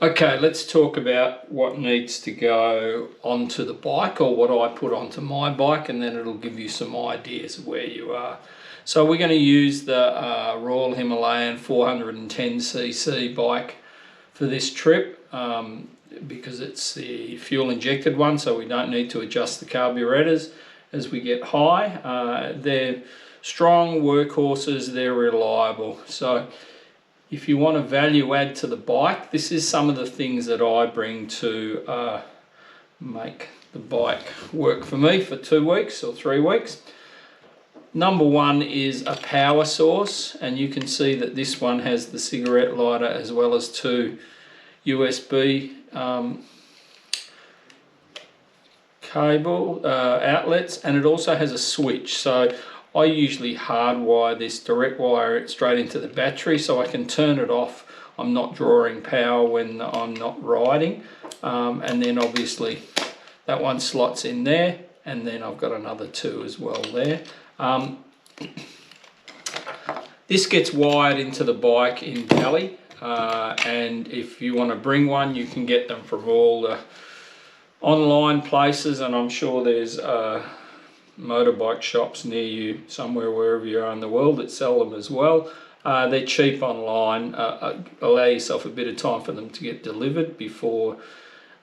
Okay, let's talk about what needs to go onto the bike, or what I put onto my bike, and then it'll give you some ideas of where you are. So we're going to use the Royal Himalayan 410cc bike for this trip because it's the fuel injected one, so we don't need to adjust the carburetors as we get high. They're strong workhorses, they're reliable. So if you want to value add to the bike, this is some of the things that I bring to make the bike work for me for 2 weeks or 3 weeks. Number one is a power source, and you can see that this one has the cigarette lighter as well as 2 USB cable outlets, and it also has a switch. So I usually hardwire this, direct wire it straight into the battery so I can turn it off. I'm not drawing power when I'm not riding. And then obviously that one slots in there, and then I've got another 2 as well there. This gets wired into the bike in Delhi, and if you want to bring one, you can get them from all the online places, and I'm sure there's motorbike shops near you somewhere, wherever you are in the world, that sell them as well. They're cheap online. Allow yourself a bit of time for them to get delivered before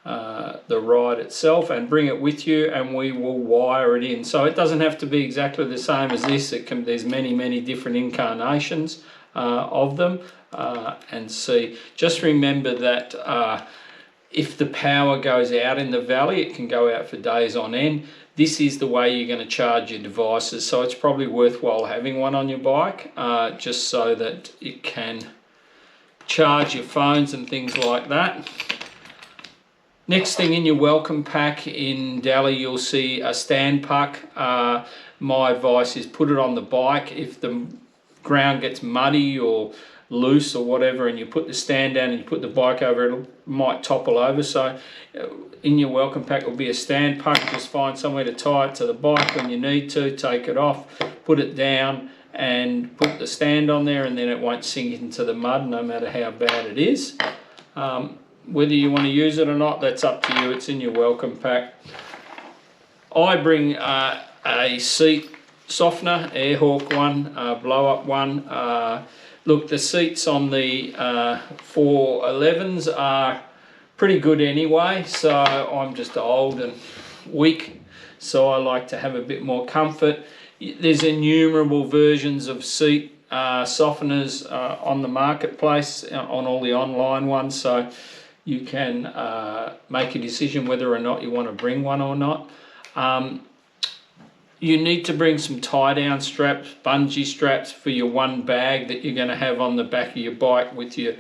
the ride itself, and bring it with you, and we will wire it in. So it doesn't have to be exactly the same as this. There's many different incarnations of them. And see, just remember that if the power goes out in the valley, it can go out for days on end. This is the way you're going to charge your devices, so it's probably worthwhile having one on your bike, just so that it can charge your phones and things like that. Next thing in your welcome pack in Delhi, you'll see a stand puck. My advice is put it on the bike. If the ground gets muddy or loose or whatever, and you put the stand down and you put the bike over, it might topple over. So in your welcome pack will be a stand puck. Just find somewhere to tie it to the bike when you need to, take it off, put it down and put the stand on there, and then it won't sink into the mud no matter how bad it is. Whether you want to use it or not, that's up to you. It's in your welcome pack. I bring a seat softener, Airhawk one, blow up one. Look, the seats on the 411s are pretty good anyway, so I'm just old and weak, so I like to have a bit more comfort. There's innumerable versions of seat softeners on the marketplace, on all the online ones, so you can make a decision whether or not you want to bring one or not. You need to bring some tie-down straps, bungee straps for your one bag that you're going to have on the back of your bike with your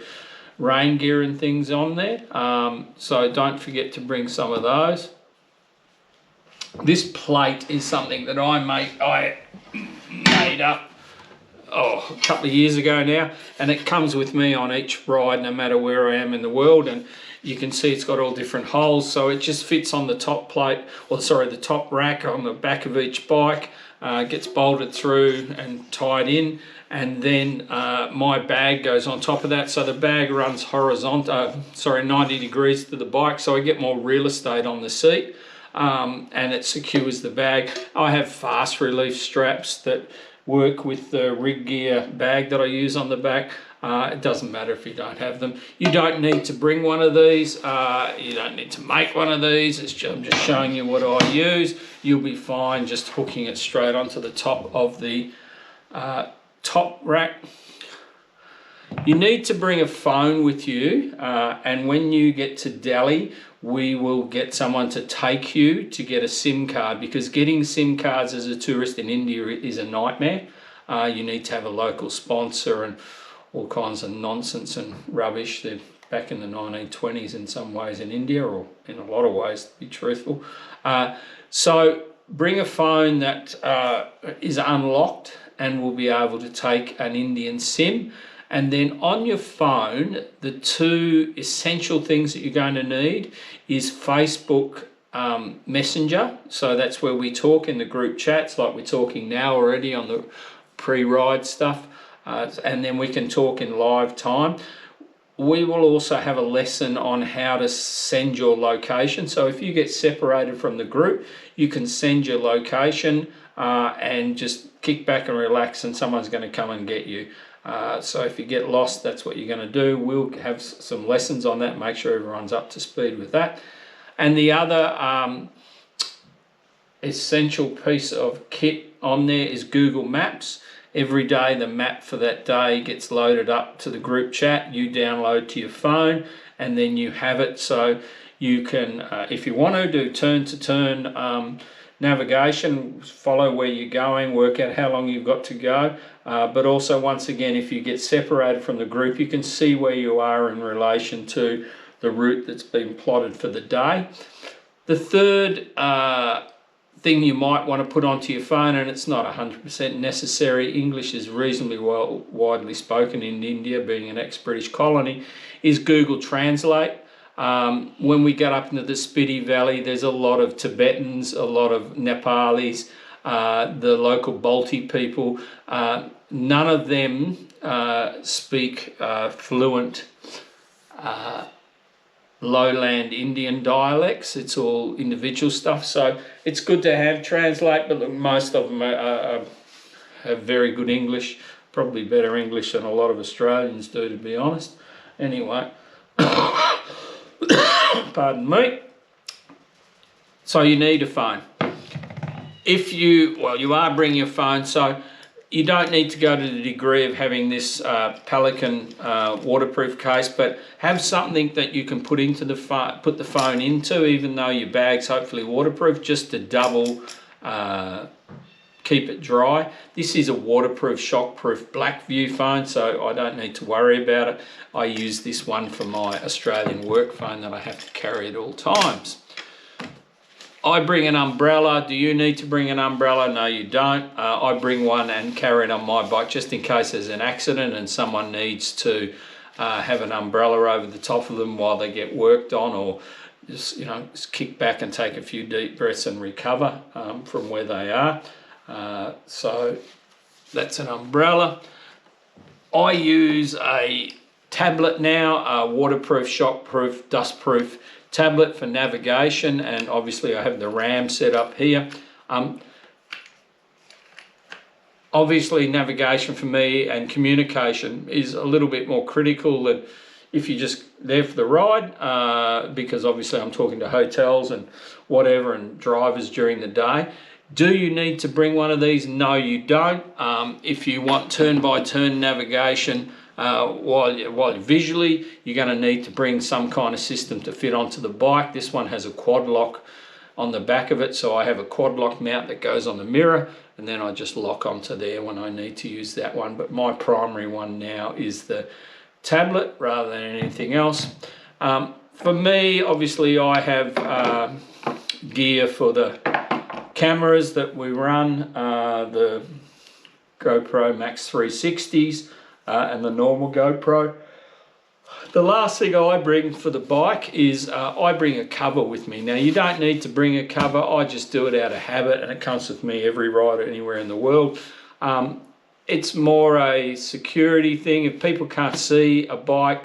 rain gear and things on there. So don't forget to bring some of those. This plate is something that I made up a couple of years ago now, and it comes with me on each ride no matter where I am in the world, and you can see it's got all different holes, so it just fits on the top plate, or sorry, the top rack on the back of each bike, gets bolted through and tied in, and then my bag goes on top of that, so the bag runs horizontal, 90 degrees to the bike, so I get more real estate on the seat, and it secures the bag. I have fast release straps that work with the rig gear bag that I use on the back. It doesn't matter if you don't have them. You don't need to bring one of these. You don't need to make one of these. I'm just showing you what I use. You'll be fine just hooking it straight onto the top of the top rack. You need to bring a phone with you, and when you get to Delhi, we will get someone to take you to get a SIM card, because getting SIM cards as a tourist in India is a nightmare. You need to have a local sponsor and all kinds of nonsense and rubbish. They're back in the 1920s in some ways in India, or in a lot of ways, to be truthful. So bring a phone that is unlocked and will be able to take an Indian SIM. And then on your phone, the two essential things that you're going to need is Facebook Messenger. So that's where we talk in the group chats, like we're talking now already on the pre-ride stuff. And then we can talk in live time. we will also have a lesson on how to send your location. So if you get separated from the group, you can send your location and just kick back and relax, and someone's going to come and get you. So if you get lost, that's what you're going to do. We'll have some lessons on that, make sure everyone's up to speed with that. And the other essential piece of kit on there is Google Maps. Every day the map for that day gets loaded up to the group chat. You download to your phone and then you have it, so you can, if you want to, do turn-to-turn navigation, follow where you're going, work out how long you've got to go. But also, once again, if you get separated from the group, you can see where you are in relation to the route that's been plotted for the day. The third thing you might want to put onto your phone, and it's not 100% necessary, English is reasonably widely spoken in India, being an ex-British colony, is Google Translate. When we get up into the Spiti Valley, there's a lot of Tibetans, a lot of Nepalis, the local Balti people. None of them speak fluent lowland Indian dialects. It's all individual stuff, so it's good to have Translate, but look, most of them have very good English, probably better English than a lot of Australians do, to be honest. Anyway, pardon me. So you need a phone. If you are bringing your phone, so you don't need to go to the degree of having this Pelican waterproof case, but have something that you can put into the put the phone into, even though your bag's hopefully waterproof, just to double keep it dry. This is a waterproof, shockproof Blackview phone, so I don't need to worry about it. I use this one for my Australian work phone that I have to carry at all times. I bring an umbrella. Do you need to bring an umbrella? No, you don't. I bring one and carry it on my bike just in case there's an accident and someone needs to have an umbrella over the top of them while they get worked on, or just kick back and take a few deep breaths and recover from where they are. So that's an umbrella. I use a tablet now, a waterproof, shockproof, dustproof tablet for navigation, and obviously I have the RAM set up here. Obviously navigation for me and communication is a little bit more critical than if you're just there for the ride, because obviously I'm talking to hotels and whatever and drivers during the day. Do you need to bring one of these? No, you don't. If you want turn-by-turn navigation, while visually, you're going to need to bring some kind of system to fit onto the bike. This one has a quad lock on the back of it, so I have a quad lock mount that goes on the mirror, and then I just lock onto there when I need to use that one. But my primary one now is the tablet rather than anything else. For me, obviously, I have gear for the cameras that we run, the GoPro Max 360s, and the normal GoPro. The last thing I bring for the bike is I bring a cover with me. Now, you don't need to bring a cover. I just do it out of habit, and it comes with me every ride anywhere in the world. It's more a security thing. If people can't see a bike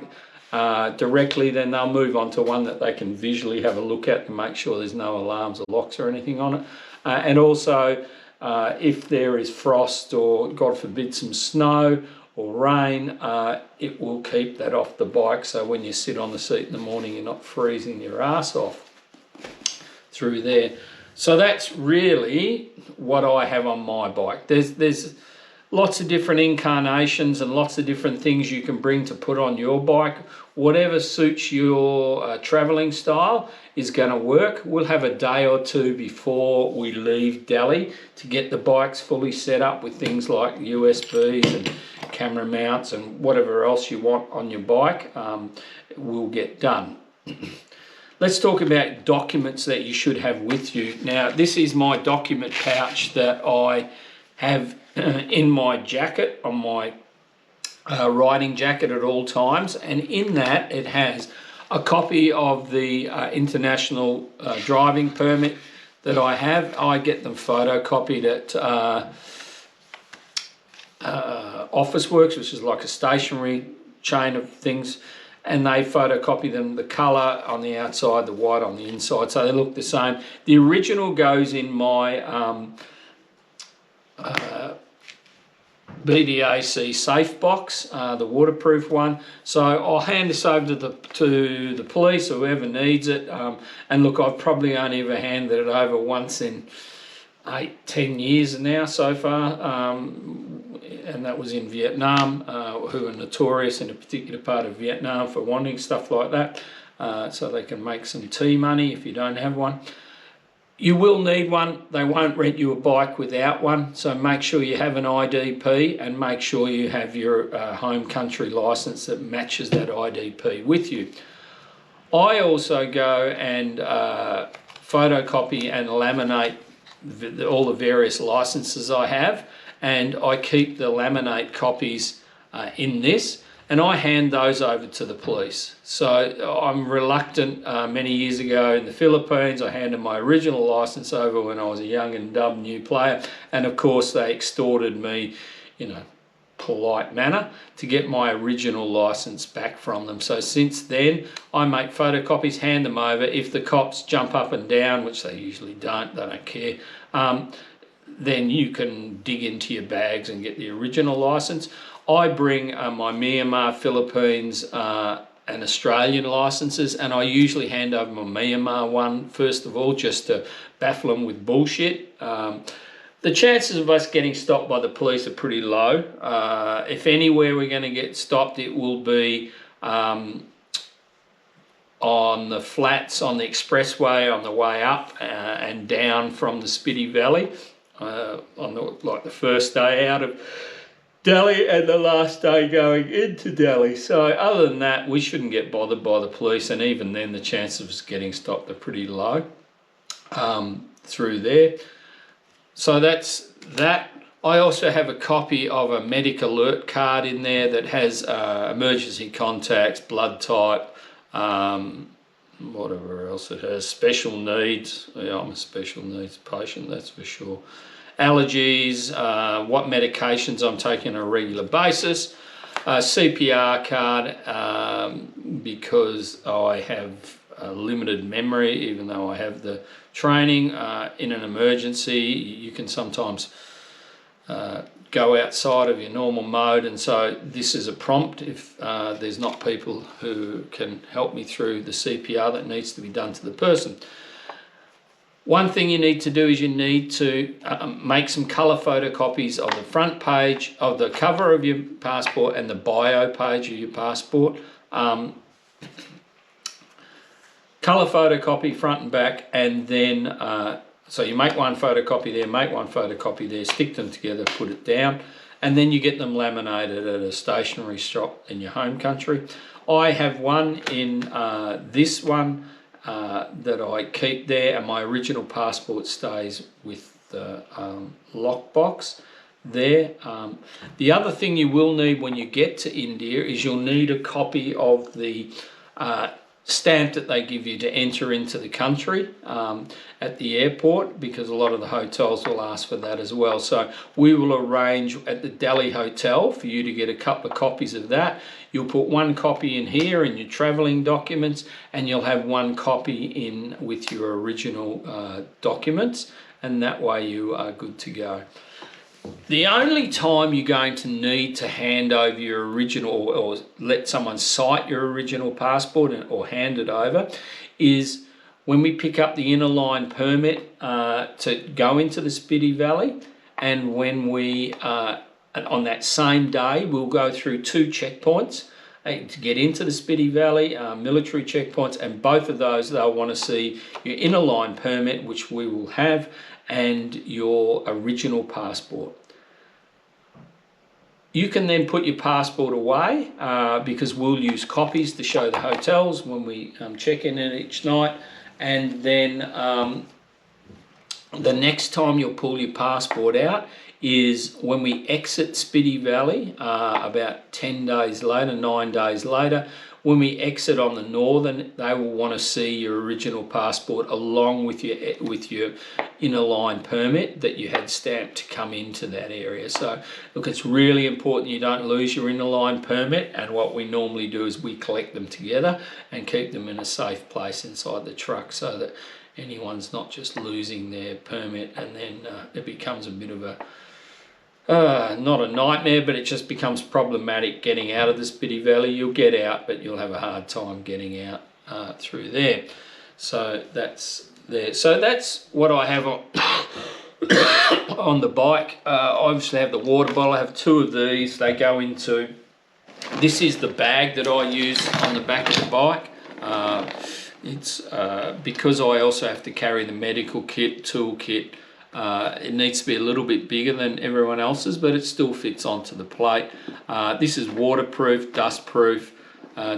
directly, then they'll move on to one that they can visually have a look at and make sure there's no alarms or locks or anything on it. And also, if there is frost or, God forbid, some snow or rain, it will keep that off the bike, so when you sit on the seat in the morning you're not freezing your ass off through there. So that's really what I have on my bike. There's lots of different incarnations and lots of different things you can bring to put on your bike. Whatever suits your travelling style is going to work. We'll have a day or two before we leave Delhi to get the bikes fully set up with things like USBs and camera mounts and whatever else you want on your bike. Will get done. Let's talk about documents that you should have with you. Now, this is my document pouch that I have in my jacket, on my riding jacket at all times, and in that it has a copy of the international driving permit that I have. I get them photocopied at Officeworks, which is like a stationery chain of things, and they photocopy them, the colour on the outside, the white on the inside, so they look the same. The original goes in my BDAC safe box, the waterproof one. So I'll hand this over to the police or whoever needs it. And look, I've probably only ever handed it over once in 8-10 years now so far, and that was in Vietnam, who are notorious in a particular part of Vietnam for wanting stuff like that, so they can make some tea money if you don't have one. You will need one. They won't rent you a bike without one, so make sure you have an IDP and make sure you have your home country licence that matches that IDP with you. I also go and photocopy and laminate all the various licences I have, and I keep the laminate copies in this, and I hand those over to the police. So I'm reluctant. Many years ago in the Philippines, I handed my original licence over when I was a young and dumb new player, and of course they extorted me in a polite manner to get my original licence back from them. So since then, I make photocopies, hand them over. If the cops jump up and down, which they usually don't, they don't care, then you can dig into your bags and get the original licence. I bring my Myanmar, Philippines and Australian licences, and I usually hand over my Myanmar one first of all, just to baffle them with bullshit. The chances of us getting stopped by the police are pretty low. If anywhere we're going to get stopped, it will be on the flats, on the expressway, on the way up and down from the Spiti Valley, on the first day out of Delhi and the last day going into Delhi. So other than that, we shouldn't get bothered by the police, and even then the chances of us getting stopped are pretty low through there. So that's that. I also have a copy of a medic alert card in there that has emergency contacts, blood type, whatever else it has, special needs. Yeah, I'm a special needs patient, that's for sure. Allergies, what medications I'm taking on a regular basis, CPR card, because I have a limited memory, even though I have the training. In an emergency, you can sometimes go outside of your normal mode, and so this is a prompt if there's not people who can help me through the CPR that needs to be done to the person. One thing you need to do is you need to make some colour photocopies of the front page, of the cover of your passport and the bio page of your passport. Colour photocopy front and back, and then so you make one photocopy there, make one photocopy there, stick them together, put it down, and then you get them laminated at a stationery shop in your home country. I have one in this one that I keep there, and my original passport stays with the lockbox there. The other thing you will need when you get to India is you'll need a copy of the stamp that they give you to enter into the country at the airport, because a lot of the hotels will ask for that as well. So we will arrange at the Delhi hotel for you to get a couple of copies of that. You'll put one copy in here in your travelling documents, and you'll have one copy in with your original documents, and that way you are good to go. The only time you're going to need to hand over your original or let someone cite your original passport or hand it over is when we pick up the inner line permit to go into the Spiti Valley, and when we, on that same day, we'll go through 2 checkpoints to get into the Spiti Valley, military checkpoints, and both of those they'll want to see your inner line permit, which we will have, and your original passport. You can then put your passport away because we'll use copies to show the hotels when we check in each night, and then the next time you'll pull your passport out is when we exit Spiti Valley about 10 days later, 9 days later. when we exit on the northern, they will want to see your original passport along with your inner line permit that you had stamped to come into that area. So look, it's really important you don't lose your inner line permit, and what we normally do is we collect them together and keep them in a safe place inside the truck so that anyone's not just losing their permit and then it becomes a bit of a not a nightmare, but it just becomes problematic getting out of the Spiti Valley. You'll get out, but you'll have a hard time getting out through there. So that's there. So that's what I have on, on the bike. I obviously have the water bottle. I have two of these. They go into, this is the bag that I use on the back of the bike. It's because I also have to carry the medical kit, tool kit. It needs to be a little bit bigger than everyone else's, but it still fits onto the plate. This is waterproof, dustproof,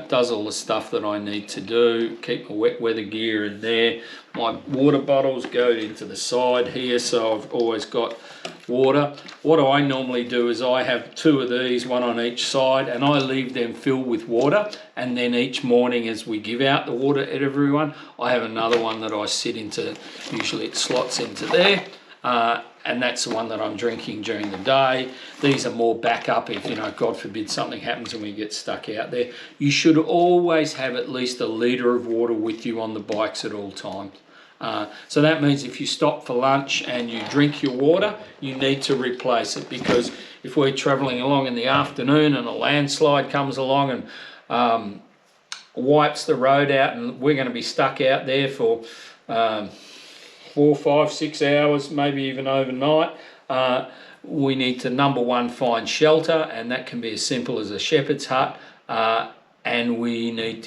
does all the stuff that I need to do. Keep my wet weather gear in there. My water bottles go into the side here, so I've always got water. What I normally do is I have two of these, one on each side, and I leave them filled with water, and then each morning as we give out the water to everyone, I have another one that I sit into. Usually it slots into there. And that's the one that I'm drinking during the day. These are more backup if, you know, God forbid something happens and we get stuck out there. You should always have at least a litre of water with you on the bikes at all times. So that means if you stop for lunch and you drink your water, you need to replace it, because if we're travelling along in the afternoon and a landslide comes along and wipes the road out and we're going to be stuck out there for 4, 5, 6 hours, maybe even overnight, we need to, number one, find shelter, and that can be as simple as a shepherd's hut, and you need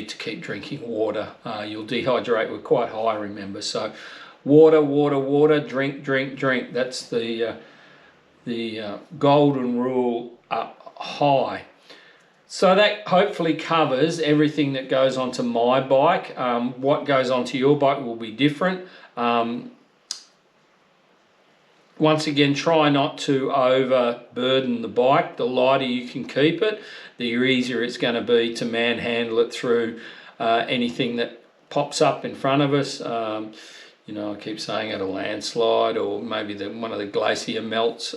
to keep drinking water. You'll dehydrate. We're quite high, remember, so water, water, water, drink, drink, drink. That's the golden rule up high. So that hopefully covers everything that goes onto my bike. What goes onto your bike will be different. Once again, try not to overburden the bike. The lighter you can keep it, the easier it's going to be to manhandle it through anything that pops up in front of us. You know, I keep saying it, a landslide, or maybe one of the glacier melts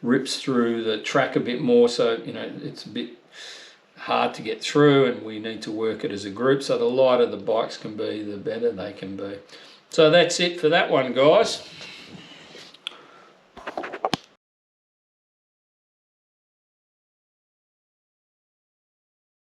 rips through the track a bit more, so you know it's a bit hard to get through, and we need to work it as a group. So the lighter the bikes can be, the better they can be. So that's it for that one, guys.